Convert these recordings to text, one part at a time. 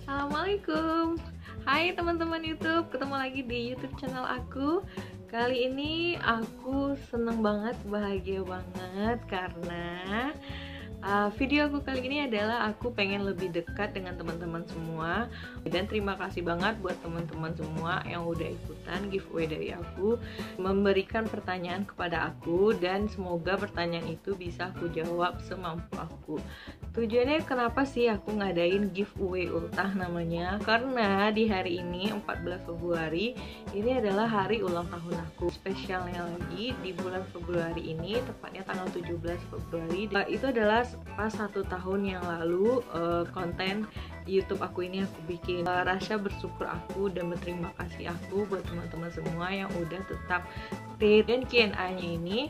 Assalamualaikum. Hai teman-teman YouTube, ketemu lagi di YouTube channel aku. Kali ini aku seneng banget, bahagia banget karena video aku kali ini adalah aku pengen lebih dekat dengan teman-teman semua. Dan terima kasih banget buat teman-teman semua yang udah ikutan giveaway dari aku, memberikan pertanyaan kepada aku, dan semoga pertanyaan itu bisa aku jawab semampu aku. Tujuannya kenapa sih aku ngadain giveaway ultah namanya? Karena di hari ini 14 Februari ini adalah hari ulang tahun aku. Spesialnya lagi di bulan Februari ini, tepatnya tanggal 17 Februari, itu adalah pas 1 tahun yang lalu konten YouTube aku ini aku bikin. Rasa bersyukur aku dan berterima kasih aku buat teman-teman semua yang udah tetap stay. Dan Q&A-nya ini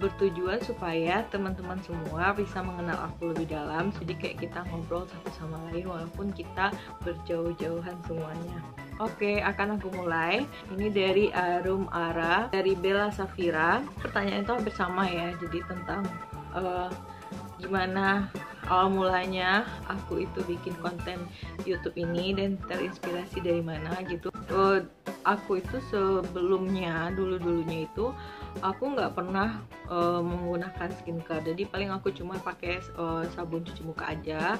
bertujuan supaya teman-teman semua bisa mengenal aku lebih dalam. Jadi kayak kita ngobrol satu sama lain walaupun kita berjauh-jauhan semuanya. Oke, akan aku mulai. Ini dari Arum Ara, dari Bella Safira. Pertanyaan itu hampir sama ya. Jadi tentang gimana awal mulanya aku itu bikin konten YouTube ini dan terinspirasi dari mana gitu. Aku itu sebelumnya dulunya itu aku nggak pernah menggunakan skincare, jadi paling aku cuma pakai sabun cuci muka aja,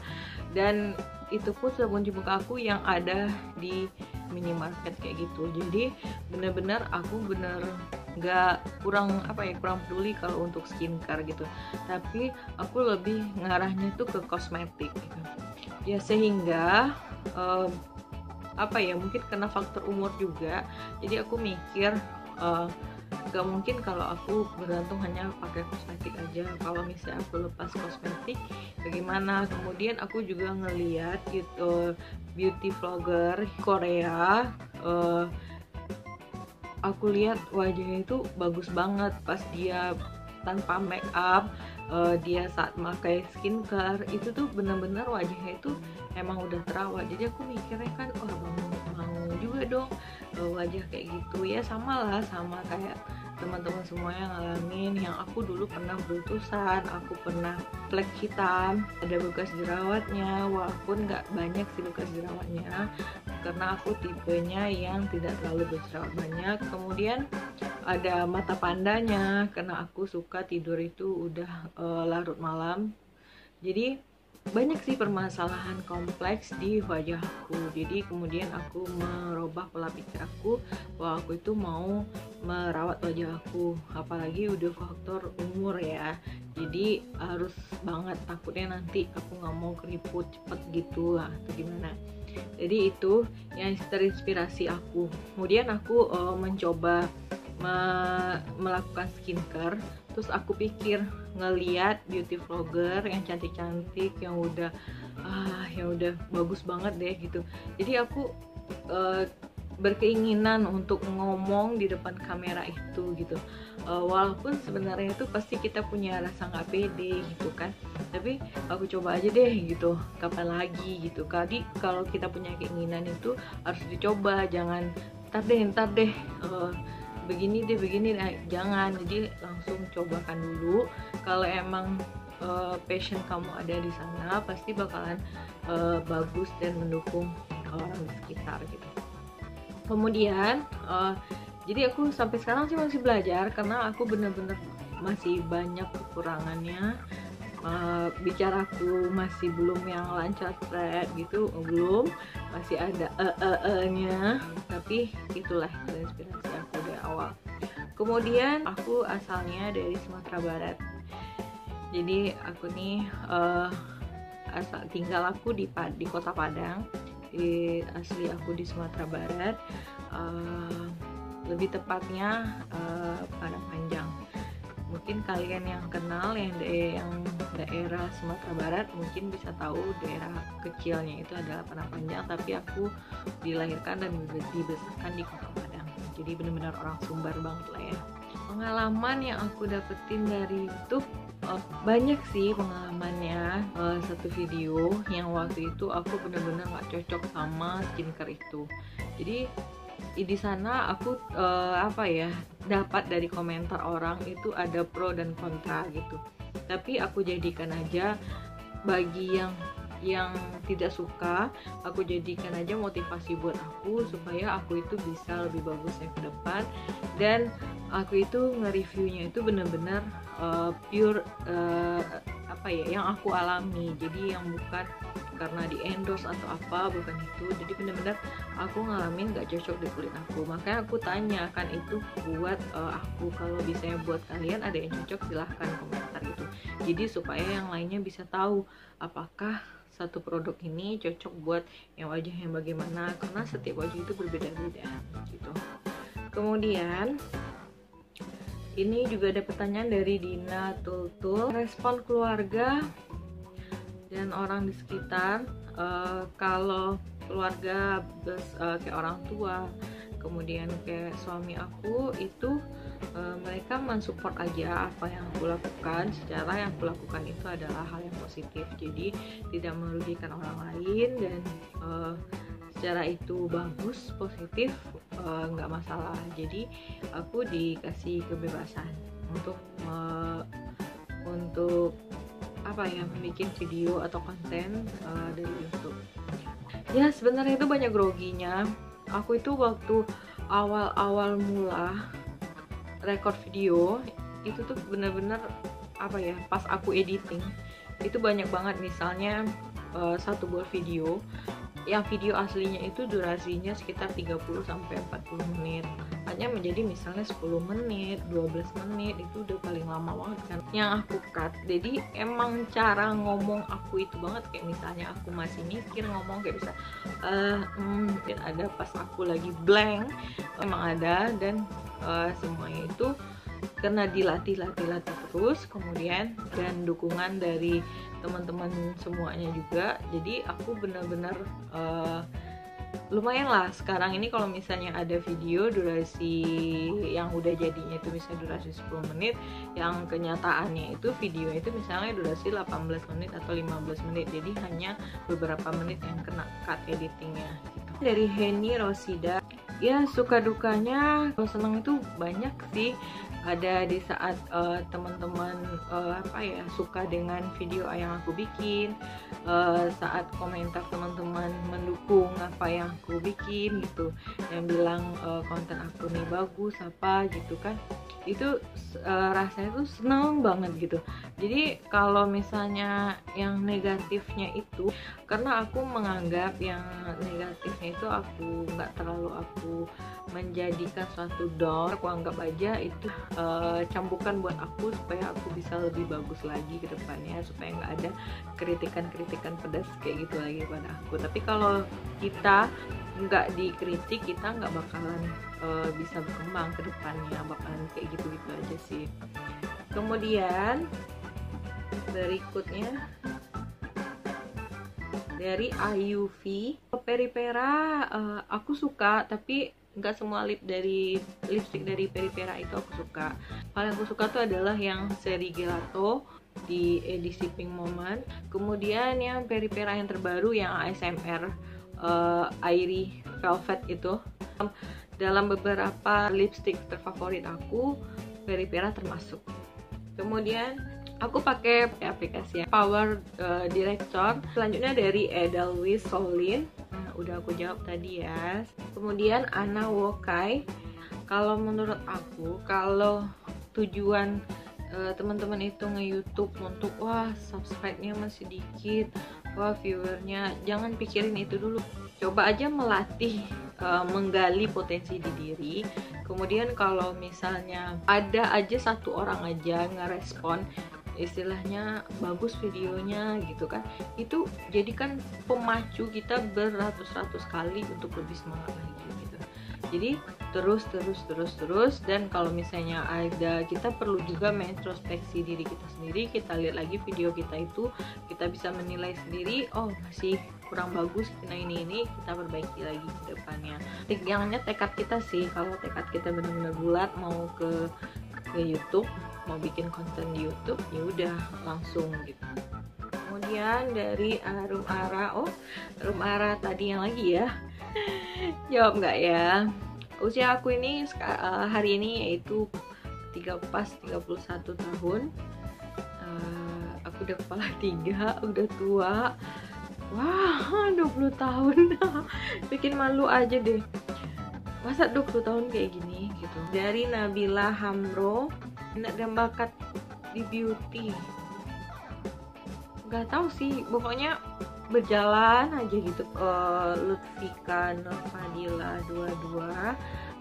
dan itu pun sabun cuci muka aku yang ada di minimarket kayak gitu. Jadi bener-bener aku kurang peduli kalau untuk skincare gitu, tapi aku lebih ngarahnya tuh ke kosmetik gitu ya, sehingga mungkin karena faktor umur juga, jadi aku mikir gak mungkin kalau aku bergantung hanya pakai kosmetik aja. Kalau misalnya aku lepas kosmetik bagaimana? Kemudian aku juga ngeliat gitu beauty vlogger Korea, aku lihat wajahnya itu bagus banget pas dia tanpa make up, dia saat pakai skincare itu tuh bener-bener wajahnya itu emang udah terawat. Jadi aku mikirnya kan, mau juga dong wajah kayak gitu ya, sama kayak teman-teman semua yang ngalamin. Yang aku dulu pernah berutusan, aku pernah flek hitam, ada bekas jerawatnya, walaupun nggak banyak sih bekas jerawatnya karena aku tipenya yang tidak terlalu berjerawat banyak. Kemudian ada mata pandanya karena aku suka tidur itu udah larut malam. Jadi banyak sih permasalahan kompleks di wajahku. Jadi kemudian aku merubah pola pikir aku bahwa aku itu mau merawat wajah aku, apalagi udah faktor umur ya. Jadi harus banget, takutnya nanti aku nggak mau keriput cepet gitu lah atau gimana. Jadi itu yang terinspirasi aku. Kemudian aku mencoba melakukan skincare. Terus aku pikir ngeliat beauty vlogger yang cantik-cantik, yang udah bagus banget deh gitu. Jadi aku berkeinginan untuk ngomong di depan kamera itu gitu. Walaupun sebenarnya itu pasti kita punya rasa nggak pede gitu kan, tapi aku coba aja deh gitu, kapan lagi gitu. Kali kalau kita punya keinginan itu harus dicoba, jangan ntar deh begini deh, jangan. Jadi langsung cobakan dulu. Kalau emang passion kamu ada di sana, pasti bakalan bagus dan mendukung orang di sekitar gitu. Kemudian jadi aku sampai sekarang sih masih belajar karena aku bener-bener masih banyak kekurangannya. Bicaraku masih belum yang lancar gitu, belum, masih ada nya, tapi itulah inspirasi aku dari awal. Kemudian aku asalnya dari Sumatera Barat, jadi aku nih asal tinggal aku di kota Padang. Asli aku di Sumatera Barat, lebih tepatnya Padang Panjang. Mungkin kalian yang kenal yang daerah Sumatera Barat mungkin bisa tahu daerah kecilnya itu adalah Padang Panjang, tapi aku dilahirkan dan dibesarkan di kota Padang. Jadi benar-benar orang Sumbar banget lah ya. Pengalaman yang aku dapetin dari YouTube banyak sih pengalamannya. Satu video yang waktu itu aku benar-benar nggak cocok sama skincare itu. Jadi di sana aku dapat dari komentar orang itu ada pro dan kontra gitu. Tapi aku jadikan aja bagi yang yang tidak suka, aku jadikan aja motivasi buat aku supaya aku itu bisa lebih bagus yang ke depan. Dan aku itu nge-reviewnya itu bener-bener pure apa ya, yang aku alami, jadi yang bukan karena di endorse atau apa, bukan itu. Jadi bener-bener aku ngalamin gak cocok di kulit aku, makanya aku tanyakan itu buat aku. Kalau bisa buat kalian ada yang cocok, silahkan komentar itu, jadi supaya yang lainnya bisa tahu apakah satu produk ini cocok buat yang wajah yang bagaimana, karena setiap wajah itu berbeda-beda gitu. Kemudian ini juga ada pertanyaan dari Dina Tultul, respon keluarga dan orang di sekitar. Kalau keluarga kayak orang tua, kemudian kayak suami aku itu mereka mensupport aja apa yang aku lakukan. Secara yang aku lakukan itu adalah hal yang positif, jadi tidak merugikan orang lain, dan secara itu bagus, positif, nggak masalah. Jadi aku dikasih kebebasan untuk apa ya, membuat video atau konten dari YouTube. Ya sebenarnya itu banyak groginya. Aku itu waktu awal mula record video itu tuh bener-bener apa ya, pas aku editing itu banyak banget. Misalnya satu buat video, yang video aslinya itu durasinya sekitar 30-40 menit, hanya menjadi misalnya 10 menit, 12 menit, itu udah paling lama banget kan yang aku cut. Jadi emang cara ngomong aku itu banget, kayak misalnya aku masih mikir ngomong kayak bisa mungkin ada pas aku lagi blank, emang ada. Dan semuanya itu karena dilatih terus, kemudian dan dukungan dari teman-teman semuanya juga. Jadi aku benar-benar lumayan lah sekarang ini kalau misalnya ada video durasi yang udah jadinya itu misalnya durasi 10 menit, yang kenyataannya itu video itu misalnya durasi 18 menit atau 15 menit, jadi hanya beberapa menit yang kena cut editingnya gitu. Dari Heni Rosida, ya suka dukanya, kalau senang itu banyak sih. Ada di saat teman-teman apa ya, suka dengan video yang aku bikin, saat komentar teman-teman mendukung apa yang aku bikin gitu, yang bilang konten aku nih bagus apa gitu kan, itu rasanya tuh seneng banget gitu. Jadi kalau misalnya yang negatifnya itu, karena aku menganggap yang negatifnya itu aku nggak terlalu aku menjadikan suatu down, aku anggap aja itu cambukan buat aku supaya aku bisa lebih bagus lagi ke depannya, supaya nggak ada kritikan-kritikan pedas kayak gitu lagi pada aku. Tapi kalau kita nggak dikritik, kita nggak bakalan bisa berkembang ke depannya, bakalan kayak gitu-gitu aja sih. Kemudian berikutnya dari Ayuvi, Peripera aku suka, tapi nggak semua lipstick dari Peripera itu aku suka. Paling aku suka tuh adalah yang seri Gelato di edisi Pink Moment, kemudian yang Peripera yang terbaru yang ASMR Airy Velvet itu. Dalam beberapa lipstick terfavorit aku, Peripera termasuk. Kemudian aku pakai aplikasi Power Director. Selanjutnya dari Edelweiss Solin, udah aku jawab tadi ya. Kemudian Anna Wokai. Kalau menurut aku, kalau tujuan teman-teman itu nge-YouTube untuk wah subscribe-nya masih dikit, wah viewernya, jangan pikirin itu dulu. Coba aja melatih menggali potensi di diri. Kemudian kalau misalnya ada aja satu orang aja ngerespon, istilahnya bagus videonya gitu kan, itu jadikan pemacu kita beratus-ratus kali untuk lebih semangat lagi gitu. Jadi terus. Dan kalau misalnya ada, kita perlu juga mengintrospeksi diri kita sendiri. Kita lihat lagi video kita itu, kita bisa menilai sendiri, oh masih kurang bagus, nah ini kita perbaiki lagi ke depannya. Jangannya tekad kita sih, kalau tekad kita benar-benar bulat mau ke YouTube, mau bikin konten di YouTube, ya udah langsung gitu. Kemudian dari Arum Ara, Arum Ara tadi yang lagi ya, jawab nggak ya? Usia aku ini hari ini yaitu 31 tahun. Aku udah kepala 3, udah tua. Wah, 20 tahun. Bikin malu aja deh. Masa 20 tahun kayak gini gitu. Dari Nabila Hamro, minat dan bakat di beauty. Gak tahu sih, pokoknya berjalan aja gitu. Lutfika Nurfadila 22.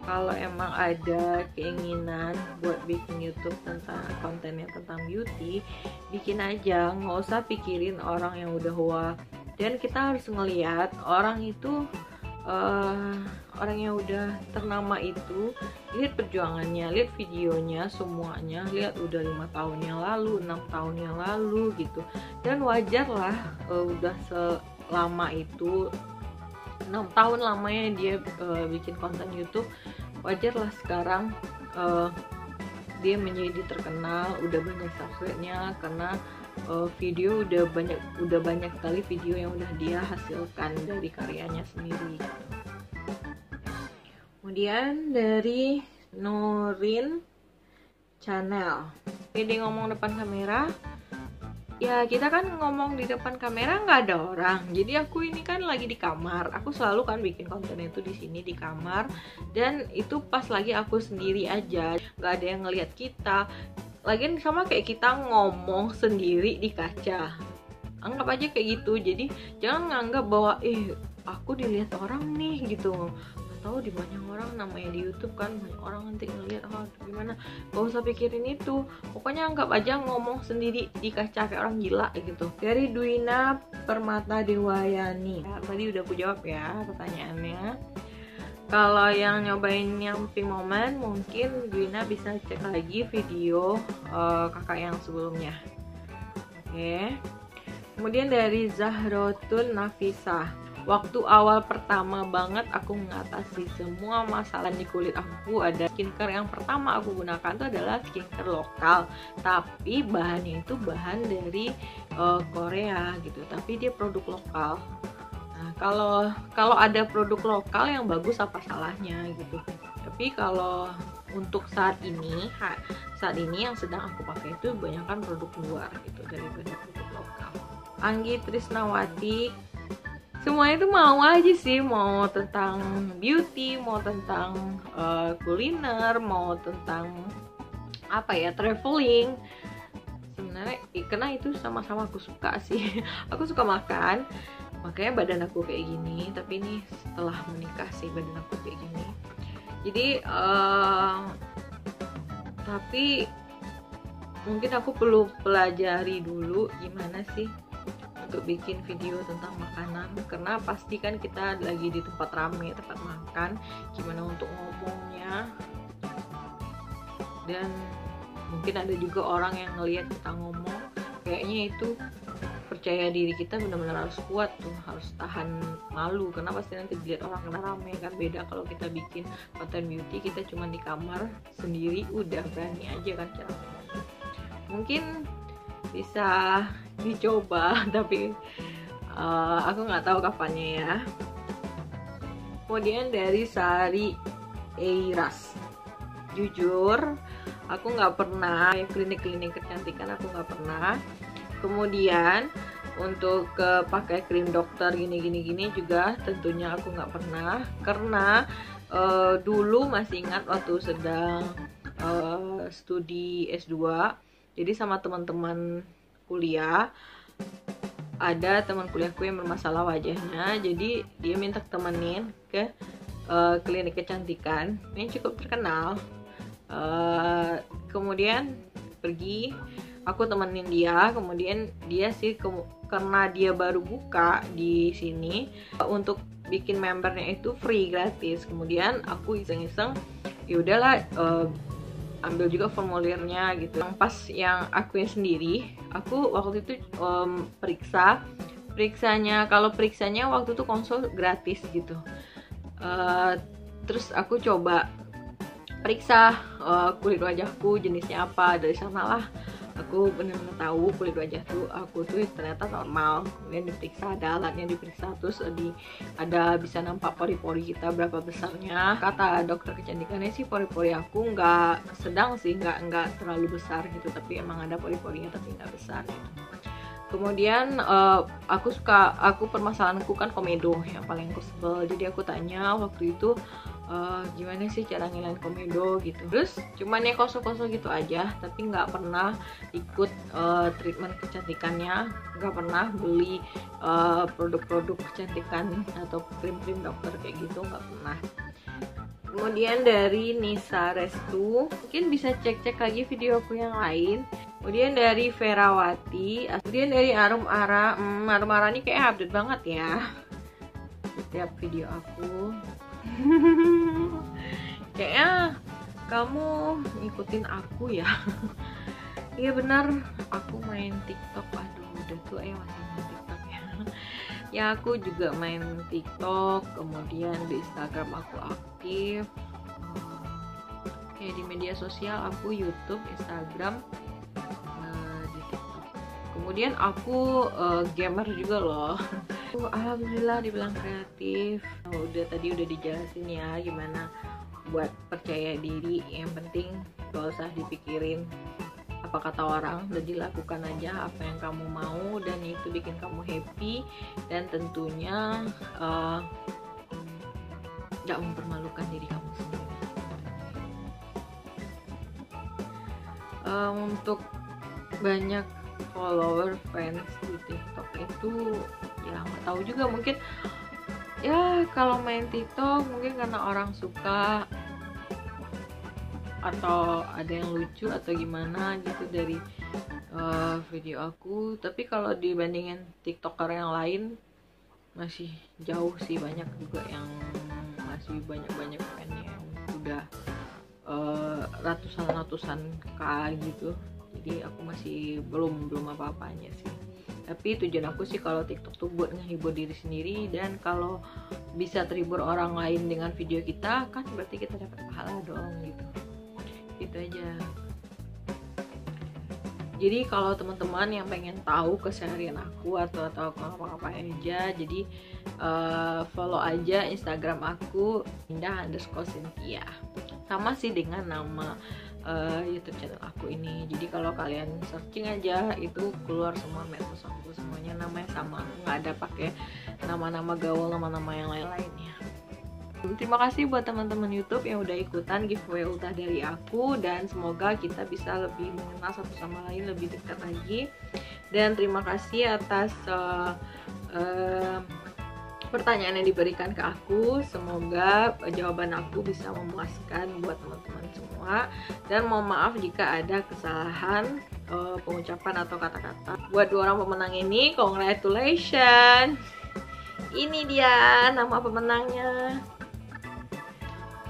Kalau emang ada keinginan buat bikin YouTube tentang kontennya tentang beauty, bikin aja, nggak usah pikirin orang yang udah wah. Dan kita harus ngelihat orang itu, orang yang udah ternama itu, lihat perjuangannya, lihat videonya semuanya, lihat udah 5 tahun yang lalu, 6 tahun yang lalu gitu. Dan wajar lah, udah selama itu 6 tahun lamanya dia bikin konten YouTube, wajar lah sekarang dia menjadi terkenal, udah banyak subscribe-nya karena video udah banyak sekali video yang udah dia hasilkan dari karyanya sendiri. Kemudian dari Norin Channel, dia ngomong depan kamera. Ya kita kan ngomong di depan kamera nggak ada orang, jadi aku ini kan lagi di kamar. Aku selalu kan bikin konten itu di sini di kamar, dan itu pas lagi aku sendiri aja, nggak ada yang ngelihat kita. Lagian sama kayak kita ngomong sendiri di kaca, anggap aja kayak gitu. Jadi jangan nganggap bahwa aku dilihat orang nih gitu. Tahu di banyak orang namanya di YouTube kan, banyak orang nanti ngeliat gimana. Gak usah pikirin itu, pokoknya anggap aja ngomong sendiri di kaca kayak orang gila gitu. Dari Duina Permata Dewayani, tadi udah aku jawab ya pertanyaannya. Kalau yang nyobain yang pink moment, mungkin Duina bisa cek lagi video kakak yang sebelumnya. Oke. Kemudian dari Zahrotun Nafisa, waktu awal pertama banget aku mengatasi semua masalah di kulit aku, ada skincare yang pertama aku gunakan itu adalah skincare lokal, tapi bahannya itu bahan dari Korea gitu, tapi dia produk lokal. Nah, kalau ada produk lokal yang bagus, apa salahnya gitu. Tapi kalau untuk saat ini yang sedang aku pakai itu kebanyakan produk luar gitu daripada produk lokal. Anggi Trisnawati, semuanya itu mau aja sih, mau tentang beauty, mau tentang kuliner, mau tentang apa ya, traveling. Sebenarnya karena itu sama-sama aku suka sih. Aku suka makan, makanya badan aku kayak gini. Tapi ini setelah menikah sih badan aku kayak gini. Jadi tapi mungkin aku perlu pelajari dulu gimana sih untuk bikin video tentang makanan, karena pasti kan kita lagi di tempat rame, tempat makan, gimana untuk ngomongnya. Dan mungkin ada juga orang yang ngelihat kita ngomong, kayaknya itu percaya diri kita benar-benar harus kuat tuh, harus tahan malu, karena pasti nanti dilihat orang kena rame kan. Beda kalau kita bikin konten beauty, kita cuma di kamar sendiri, udah berani aja kan cara. Mungkin bisa dicoba, tapi aku nggak tahu kapannya ya. Kemudian dari Sari Eiras, jujur aku nggak pernah klinik kecantikan, aku nggak pernah. Kemudian untuk pakai krim dokter gini juga tentunya aku nggak pernah, karena dulu masih ingat waktu sedang studi S2, jadi sama teman-teman kuliah, ada teman kuliahku yang bermasalah wajahnya, jadi dia minta temenin ke klinik kecantikan ini cukup terkenal. Kemudian pergi, aku temenin dia. Kemudian dia sih karena dia baru buka di sini, untuk bikin membernya itu free, gratis. Kemudian aku iseng-iseng, ya udahlah, ambil juga formulirnya gitu. Yang pas yang aku sendiri, aku waktu itu periksanya, kalau periksanya waktu itu konsul gratis gitu. Terus aku coba periksa kulit wajahku jenisnya apa, dari sanalah aku benar-benar tahu kulit wajah aku tuh ternyata normal. Kemudian diperiksa, ada alatnya diperiksa, terus ada bisa nampak pori-pori kita berapa besarnya. Kata dokter kecantikannya sih pori-pori aku nggak sedang sih, nggak terlalu besar gitu, tapi emang ada pori-porinya tapi nggak besar gitu. Kemudian aku permasalahanku kan komedo yang paling aku sebel. Jadi aku tanya waktu itu gimana sih cara ngilangin komedo gitu. Terus cuman ya kosong-kosong gitu aja, tapi nggak pernah ikut treatment kecantikannya, nggak pernah beli produk-produk kecantikan atau krim-krim dokter kayak gitu, nggak pernah. Kemudian dari Nisa Restu, mungkin bisa cek-cek lagi video aku yang lain. Kemudian dari Ferawati, kemudian dari Arum Ara. Arum Ara ini kayak update banget ya setiap video aku. Kayaknya kamu ngikutin aku ya. Iya benar, aku main TikTok. Aduh, udah tua ya masih main TikTok ya. Ya aku juga main TikTok, kemudian di Instagram aku aktif. Kayak di media sosial aku YouTube, Instagram, di TikTok. Kemudian aku gamer juga loh. Alhamdulillah dibilang kreatif. Tadi udah dijelasin ya gimana buat percaya diri. Yang penting gak usah dipikirin apa kata orang, udah dilakukan aja apa yang kamu mau dan itu bikin kamu happy, dan tentunya gak mempermalukan diri kamu sendiri. Untuk banyak follower fans di TikTok itu ya nggak tahu juga, mungkin ya kalau main TikTok mungkin karena orang suka atau ada yang lucu atau gimana gitu dari video aku. Tapi kalau dibandingin TikToker yang lain masih jauh sih, banyak juga yang masih banyak fan yang udah ratusan K gitu. Jadi aku masih belum apa-apanya sih. Tapi tujuan aku sih kalau TikTok tuh buat ngehibur diri sendiri, dan kalau bisa terhibur orang lain dengan video kita kan berarti kita dapat pahala dong gitu. Gitu aja. Jadi kalau teman-teman yang pengen tahu keseharian aku atau aku ngapa-ngapain aja, jadi follow aja Instagram aku Indah_Cynthia. Sama sih dengan nama YouTube channel aku ini. Jadi kalau kalian searching aja itu keluar semua medsos aku, semuanya namanya sama. Aku nggak ada pakai nama-nama gaul, nama-nama yang lain-lainnya. Terima kasih buat teman-teman YouTube yang udah ikutan giveaway ultah dari aku, dan semoga kita bisa lebih mengenal satu sama lain, lebih dekat lagi. Dan terima kasih atas pertanyaan yang diberikan ke aku. Semoga jawaban aku bisa memuaskan buat teman-teman semua, dan mohon maaf jika ada kesalahan pengucapan atau kata-kata. Buat 2 orang pemenang ini, congratulations. Ini dia nama pemenangnya.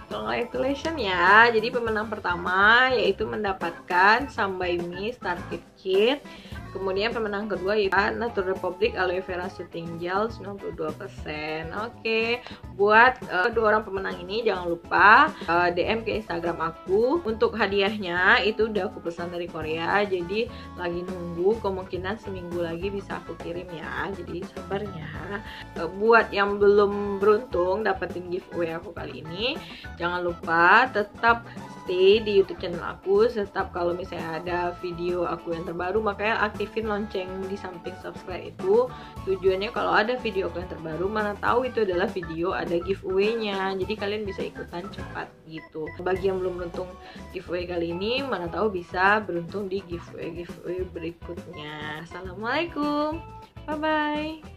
Congratulations ya. Jadi pemenang pertama yaitu mendapatkan Sambai Mi Starkit Kit. Kemudian pemenang kedua yaitu Nature Republic Aloe Vera Soothing Gel 92%. Oke, buat 2 orang pemenang ini jangan lupa DM ke Instagram aku. Untuk hadiahnya itu udah aku pesan dari Korea, jadi lagi nunggu, kemungkinan seminggu lagi bisa aku kirim ya. Jadi sabarnya. Buat yang belum beruntung dapetin giveaway aku kali ini, jangan lupa tetap stay di YouTube channel aku. Tetap kalau misalnya ada video aku yang terbaru, makanya aktifin lonceng di samping subscribe itu. Tujuannya kalau ada video aku yang terbaru, mana tahu itu adalah video ada giveaway-nya, jadi kalian bisa ikutan cepat gitu. Bagi yang belum beruntung giveaway kali ini, mana tahu bisa beruntung di giveaway berikutnya. Assalamualaikum, bye bye.